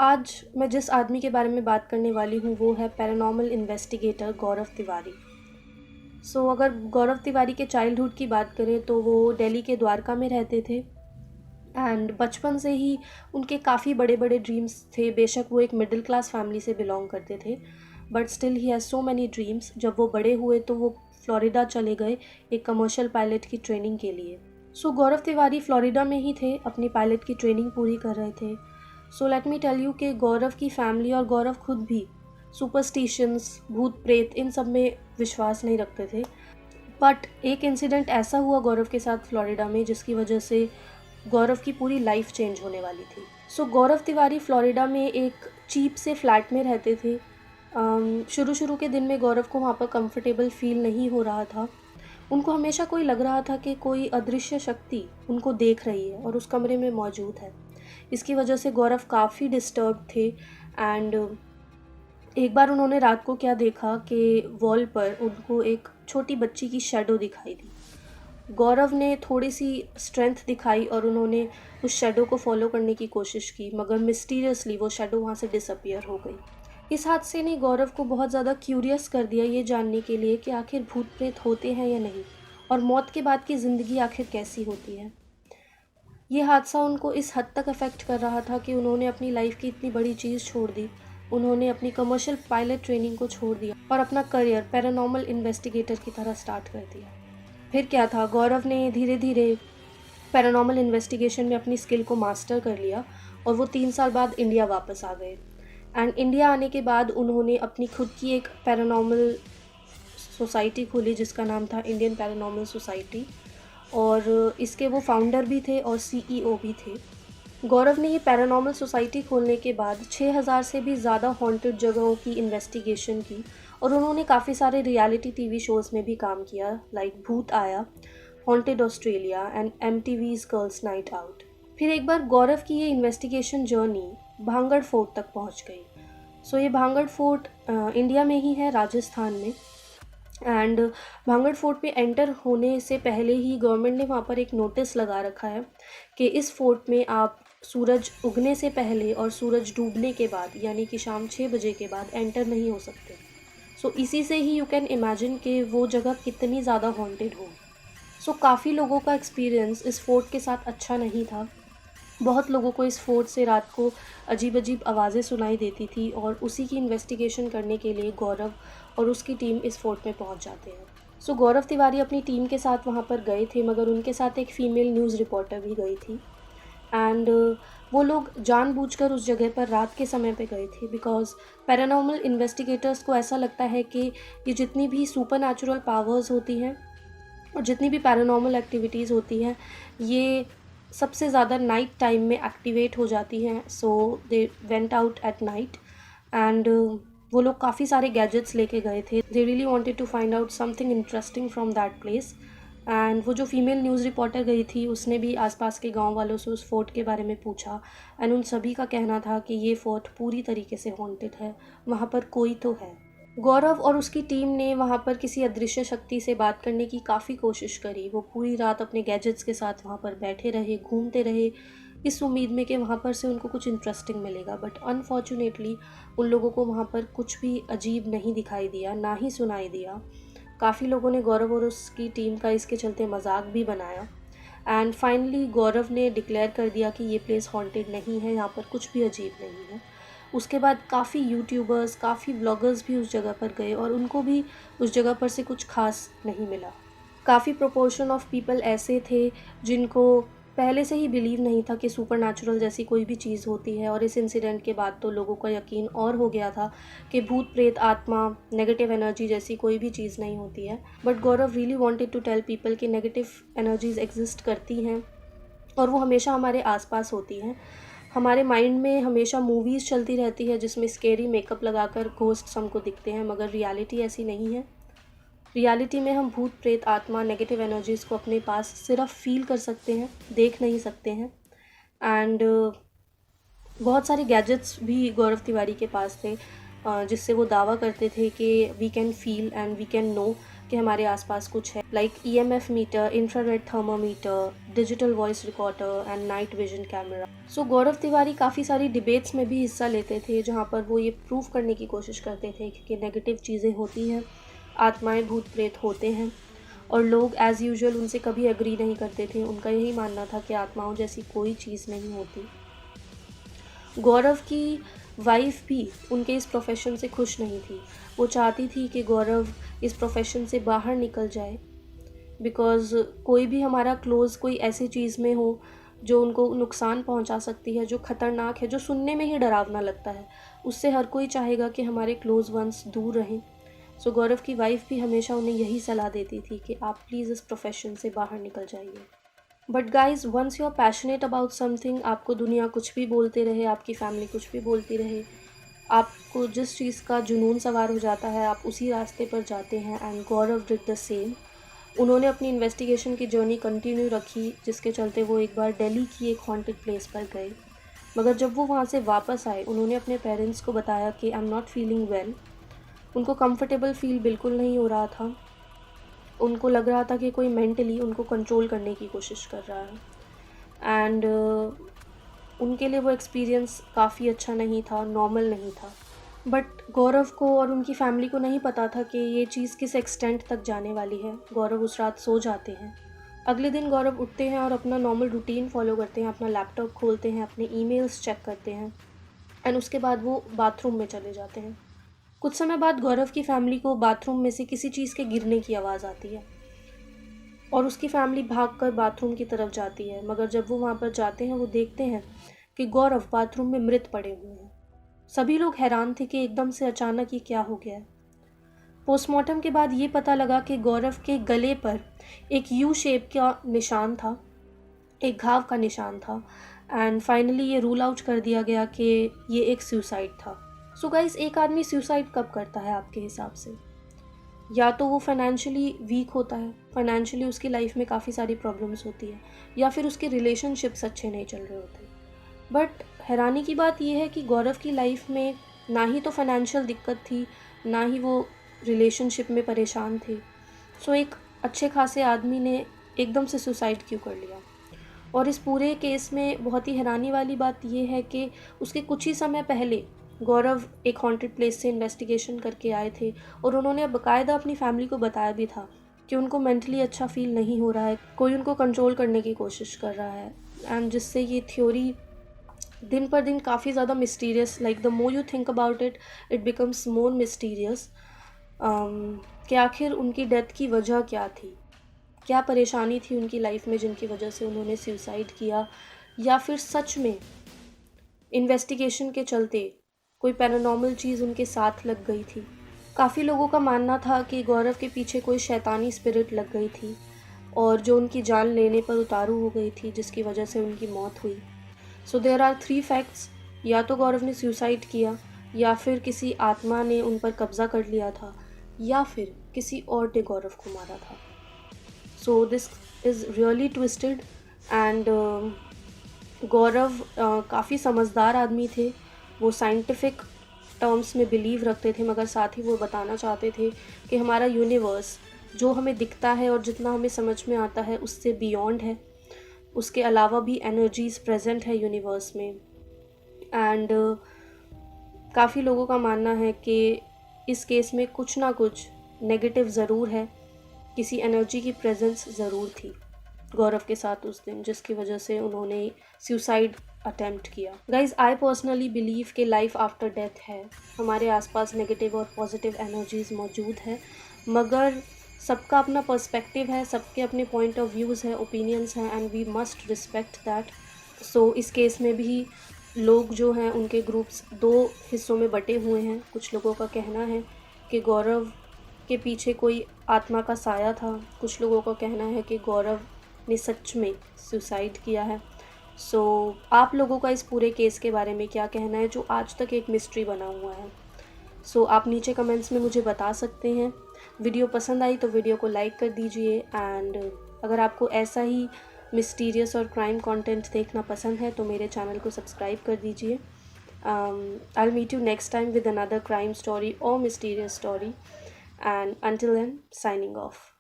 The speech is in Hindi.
आज मैं जिस आदमी के बारे में बात करने वाली हूँ वो है पैरानॉर्मल इन्वेस्टिगेटर गौरव तिवारी। अगर गौरव तिवारी के चाइल्डहुड की बात करें तो वो दिल्ली के द्वारका में रहते थे। एंड बचपन से ही उनके काफ़ी बड़े बड़े ड्रीम्स थे। बेशक वो एक मिडिल क्लास फैमिली से बिलोंग करते थे, but still he has so many dreams. जब वो बड़े हुए तो वो फ्लोरिडा चले गए एक कमर्शियल पायलट की ट्रेनिंग के लिए। गौरव तिवारी फ्लोरिडा में ही थे, अपनी पायलट की ट्रेनिंग पूरी कर रहे थे। लेट मी टेल यू कि गौरव की फैमिली और गौरव खुद भी सुपरस्टिशंस, भूत प्रेत, इन सब में विश्वास नहीं रखते थे। बट एक इंसिडेंट ऐसा हुआ गौरव के साथ फ्लोरिडा में जिसकी वजह से गौरव की पूरी लाइफ चेंज होने वाली थी। गौरव तिवारी फ्लोरिडा में एक चीप से फ्लैट में रहते थे। शुरू शुरू के दिन में गौरव को वहाँ पर कंफर्टेबल फील नहीं हो रहा था। उनको हमेशा कोई लग रहा था कि कोई अदृश्य शक्ति उनको देख रही है और उस कमरे में मौजूद है। इसकी वजह से गौरव काफ़ी डिस्टर्ब थे। एंड एक बार उन्होंने रात को क्या देखा कि वॉल पर उनको एक छोटी बच्ची की शैडो दिखाई दी। गौरव ने थोड़ी सी स्ट्रेंथ दिखाई और उन्होंने उस शैडो को फॉलो करने की कोशिश की, मगर मिस्टीरियसली वो शैडो वहाँ से डिसअपियर हो गई। इस हादसे ने गौरव को बहुत ज़्यादा क्यूरियस कर दिया ये जानने के लिए कि आखिर भूत प्रेत होते हैं या नहीं, और मौत के बाद की ज़िंदगी आखिर कैसी होती है। ये हादसा उनको इस हद तक अफेक्ट कर रहा था कि उन्होंने अपनी लाइफ की इतनी बड़ी चीज़ छोड़ दी। उन्होंने अपनी कमर्शियल पायलट ट्रेनिंग को छोड़ दिया और अपना करियर पैरानॉर्मल इन्वेस्टिगेटर की तरह स्टार्ट कर दिया। फिर क्या था, गौरव ने धीरे धीरे पैरानॉर्मल इन्वेस्टिगेशन में अपनी स्किल को मास्टर कर लिया और वो 3 साल बाद इंडिया वापस आ गए। एंड इंडिया आने के बाद उन्होंने अपनी खुद की एक पैरानॉर्मल सोसाइटी खोली जिसका नाम था इंडियन पैरानॉर्मल सोसाइटी, और इसके वो फाउंडर भी थे और सीईओ भी थे। गौरव ने ये पैरानॉर्मल सोसाइटी खोलने के बाद 6000 से भी ज़्यादा हॉन्टेड जगहों की इन्वेस्टिगेशन की, और उन्होंने काफ़ी सारे रियलिटी टीवी शोज़ में भी काम किया, लाइक भूत आया, haunted Australia and MTV's girls night out. फिर एक बार गौरव की ये इन्वेस्टिगेशन जर्नी भांगड़ फोर्ट तक पहुंच गई। ये भांगड़ फोर्ट इंडिया में ही है, राजस्थान में। एंड भांगड़ फोर्ट पे एंटर होने से पहले ही गवर्नमेंट ने वहाँ पर एक नोटिस लगा रखा है कि इस फोर्ट में आप सूरज उगने से पहले और सूरज डूबने के बाद, यानी कि शाम 6 बजे के बाद एंटर नहीं हो सकते। इसी से ही यू कैन इमेजिन कि वो जगह कितनी ज़्यादा हॉन्टेड हो। काफ़ी लोगों का एक्सपीरियंस इस फोर्ट के साथ अच्छा नहीं था। बहुत लोगों को इस फोर्ट से रात को अजीब अजीब आवाज़ें सुनाई देती थी, और उसी की इन्वेस्टिगेशन करने के लिए गौरव और उसकी टीम इस फोर्ट में पहुंच जाते हैं। गौरव तिवारी अपनी टीम के साथ वहां पर गए थे, मगर उनके साथ एक फ़ीमेल न्यूज़ रिपोर्टर भी गई थी। एंड वो लोग जानबूझकर उस जगह पर रात के समय पे गए थे, बिकॉज़ पैरानॉर्मल इन्वेस्टिगेटर्स को ऐसा लगता है कि ये जितनी भी सुपर नेचुरल पावर्स होती हैं और जितनी भी पैरानॉर्मल एक्टिविटीज़ होती हैं, ये सबसे ज़्यादा नाइट टाइम में एक्टिवेट हो जाती हैं। They went out at night. And वो लोग काफ़ी सारे गैजेट्स लेके गए थे। They really wanted to find out something interesting from that place. And वो जो फीमेल न्यूज़ रिपोर्टर गई थी उसने भी आसपास के गांव वालों से उस फोर्ट के बारे में पूछा, एंड उन सभी का कहना था कि ये फोर्ट पूरी तरीके से हॉन्टेड है, वहाँ पर कोई तो है। गौरव और उसकी टीम ने वहाँ पर किसी अदृश्य शक्ति से बात करने की काफ़ी कोशिश करी। वो पूरी रात अपने गैजेट्स के साथ वहाँ पर बैठे रहे, घूमते रहे, इस उम्मीद में कि वहाँ पर से उनको कुछ इंटरेस्टिंग मिलेगा। बट अनफॉर्चुनेटली उन लोगों को वहाँ पर कुछ भी अजीब नहीं दिखाई दिया, ना ही सुनाई दिया। काफ़ी लोगों ने गौरव और उसकी टीम का इसके चलते मजाक भी बनाया। एंड फाइनली गौरव ने डिक्लेयर कर दिया कि ये प्लेस हॉन्टेड नहीं है, यहाँ पर कुछ भी अजीब नहीं है। उसके बाद काफ़ी यूट्यूबर्स, काफ़ी व्लॉगर्स भी उस जगह पर गए और उनको भी उस जगह पर से कुछ खास नहीं मिला। काफ़ी प्रोपोर्शन ऑफ पीपल ऐसे थे जिनको पहले से ही बिलीव नहीं था कि सुपरनैचुरल जैसी कोई भी चीज़ होती है, और इस इंसिडेंट के बाद तो लोगों का यकीन और हो गया था कि भूत प्रेत, आत्मा, नेगेटिव एनर्जी जैसी कोई भी चीज़ नहीं होती है। But Gaurav really wanted to tell people कि नेगेटिव एनर्जीज एग्जिस्ट करती हैं और वो हमेशा हमारे आसपास होती हैं। हमारे माइंड में हमेशा मूवीज़ चलती रहती है जिसमें स्केरी मेकअप लगाकर घोस्ट्स हमको दिखते हैं, मगर रियलिटी ऐसी नहीं है। रियलिटी में हम भूत प्रेत, आत्मा, नेगेटिव एनर्जीज़ को अपने पास सिर्फ फील कर सकते हैं, देख नहीं सकते हैं। एंड बहुत सारे गैजेट्स भी गौरव तिवारी के पास थे जिससे वो दावा करते थे कि we can feel and we can know कि हमारे आसपास कुछ है, like EMF meter, infrared thermometer, digital voice recorder and night vision camera. So Gaurav Tiwari काफ़ी सारी डिबेट्स में भी हिस्सा लेते थे, जहाँ पर वो ये प्रूव करने की कोशिश करते थे कि नेगेटिव चीज़ें होती हैं, आत्माएं भूत प्रेत होते हैं, और लोग एज़ यूजुअल उनसे कभी एग्री नहीं करते थे। उनका यही मानना था कि आत्माओं जैसी कोई चीज़ नहीं होती। गौरव की वाइफ भी उनके इस प्रोफेशन से खुश नहीं थी। वो चाहती थी कि गौरव इस प्रोफेशन से बाहर निकल जाए, बिकॉज़ कोई भी हमारा क्लोज़ कोई ऐसी चीज़ में हो जो उनको नुकसान पहुंचा सकती है, जो ख़तरनाक है, जो सुनने में ही डरावना लगता है, उससे हर कोई चाहेगा कि हमारे क्लोज़ वंस दूर रहें। सो गौरव की वाइफ भी हमेशा उन्हें यही सलाह देती थी कि आप प्लीज़ इस प्रोफेशन से बाहर निकल जाइए। But guys, once you are passionate about something, आपको दुनिया कुछ भी बोलते रहे, आपकी फैमिली कुछ भी बोलती रहे, आपको जिस चीज़ का जुनून सवार हो जाता है, आप उसी रास्ते पर जाते हैं। And Gaurav did the same. उन्होंने अपनी इन्वेस्टिगेशन की जर्नी कंटिन्यू रखी, जिसके चलते वो एक बार दिल्ली की एक हॉन्टेड प्लेस पर गए। मगर जब वो वहाँ से वापस आए, उन्होंने अपने पेरेंट्स को बताया कि I am not feeling well. उनको कंफर्टेबल फील बिल्कुल नहीं हो रहा था। उनको लग रहा था कि कोई मेंटली उनको कंट्रोल करने की कोशिश कर रहा है। एंड उनके लिए वो एक्सपीरियंस काफ़ी अच्छा नहीं था, नॉर्मल नहीं था। बट गौरव को और उनकी फैमिली को नहीं पता था कि ये चीज़ किस एक्सटेंट तक जाने वाली है। गौरव उस रात सो जाते हैं। अगले दिन गौरव उठते हैं और अपना नॉर्मल रूटीन फॉलो करते हैं, अपना लैपटॉप खोलते हैं, अपने ईमेल्स चेक करते हैं, एंड उसके बाद वो बाथरूम में चले जाते हैं। कुछ समय बाद गौरव की फैमिली को बाथरूम में से किसी चीज़ के गिरने की आवाज़ आती है, और उसकी फैमिली भागकर बाथरूम की तरफ जाती है। मगर जब वो वहाँ पर जाते हैं, वो देखते हैं कि गौरव बाथरूम में मृत पड़े हुए हैं। सभी लोग हैरान थे कि एकदम से अचानक ये क्या हो गया है। पोस्टमार्टम के बाद ये पता लगा कि गौरव के गले पर एक यू शेप का निशान था, एक घाव का निशान था। एंड फाइनली ये रूल आउट कर दिया गया कि ये एक सुसाइड था। सो गाइस, एक आदमी सुसाइड कब करता है आपके हिसाब से? या तो वो फाइनेंशियली वीक होता है, फाइनेंशियली उसकी लाइफ में काफ़ी सारी प्रॉब्लम्स होती है, या फिर उसके रिलेशनशिप्स अच्छे नहीं चल रहे होते। बट हैरानी की बात यह है कि गौरव की लाइफ में ना ही तो फाइनेंशियल दिक्कत थी, ना ही वो रिलेशनशिप में परेशान थे। सो एक अच्छे खासे आदमी ने एकदम से सुसाइड क्यों कर लिया? और इस पूरे केस में बहुत ही हैरानी वाली बात यह है कि उसके कुछ ही समय पहले गौरव एक हॉन्टेड प्लेस से इन्वेस्टिगेशन करके आए थे, और उन्होंने बाकायदा अपनी फैमिली को बताया भी था कि उनको मेंटली अच्छा फील नहीं हो रहा है, कोई उनको कंट्रोल करने की कोशिश कर रहा है। एंड जिससे ये थ्योरी दिन पर दिन काफ़ी ज़्यादा mysterious, like the more you think about it, it becomes more mysterious, कि आखिर उनकी डेथ की वजह क्या थी, क्या परेशानी थी उनकी लाइफ में जिनकी वजह से उन्होंने सुसाइड किया, या फिर सच में इन्वेस्टिगेशन के चलते कोई पैरानॉर्मल चीज़ उनके साथ लग गई थी। काफ़ी लोगों का मानना था कि गौरव के पीछे कोई शैतानी स्पिरिट लग गई थी, और जो उनकी जान लेने पर उतारू हो गई थी, जिसकी वजह से उनकी मौत हुई। So there are 3 facts. या तो गौरव ने सुसाइड किया, या फिर किसी आत्मा ने उन पर कब्ज़ा कर लिया था, या फिर किसी और ने गौरव को मारा था। So this is really twisted. And Gaurav काफ़ी समझदार आदमी थे। वो साइंटिफिक टर्म्स में बिलीव रखते थे, मगर साथ ही वो बताना चाहते थे कि हमारा यूनिवर्स जो हमें दिखता है और जितना हमें समझ में आता है, उससे बियॉन्ड है। उसके अलावा भी एनर्जीज़ प्रेजेंट है यूनिवर्स में। एंड काफ़ी लोगों का मानना है कि इस केस में कुछ ना कुछ नेगेटिव ज़रूर है, किसी एनर्जी की प्रेजेंस ज़रूर थी गौरव के साथ उस दिन, जिसकी वजह से उन्होंने सुसाइड अटेम्प्ट किया। गाइज, आई पर्सनली बिलीव कि लाइफ आफ्टर डेथ है। हमारे आसपास नेगेटिव और पॉजिटिव एनर्जीज़ मौजूद है, मगर सबका अपना पर्सपेक्टिव है, सबके अपने पॉइंट ऑफ व्यूज़ हैं, ओपिनियंस हैं, and we must respect that. So इस केस में भी लोग जो हैं, उनके ग्रुप्स 2 हिस्सों में बटे हुए हैं। कुछ लोगों का कहना है कि गौरव के पीछे कोई आत्मा का साया था, कुछ लोगों का कहना है कि गौरव ने सच में सुसाइड किया है। सो आप लोगों का इस पूरे केस के बारे में क्या कहना है, जो आज तक एक मिस्ट्री बना हुआ है? सो आप नीचे कमेंट्स में मुझे बता सकते हैं। वीडियो पसंद आई तो वीडियो को लाइक कर दीजिए, एंड अगर आपको ऐसा ही मिस्टीरियस और क्राइम कंटेंट देखना पसंद है तो मेरे चैनल को सब्सक्राइब कर दीजिए। I will meet you next time with another crime story और mysterious story. and until then, signing off.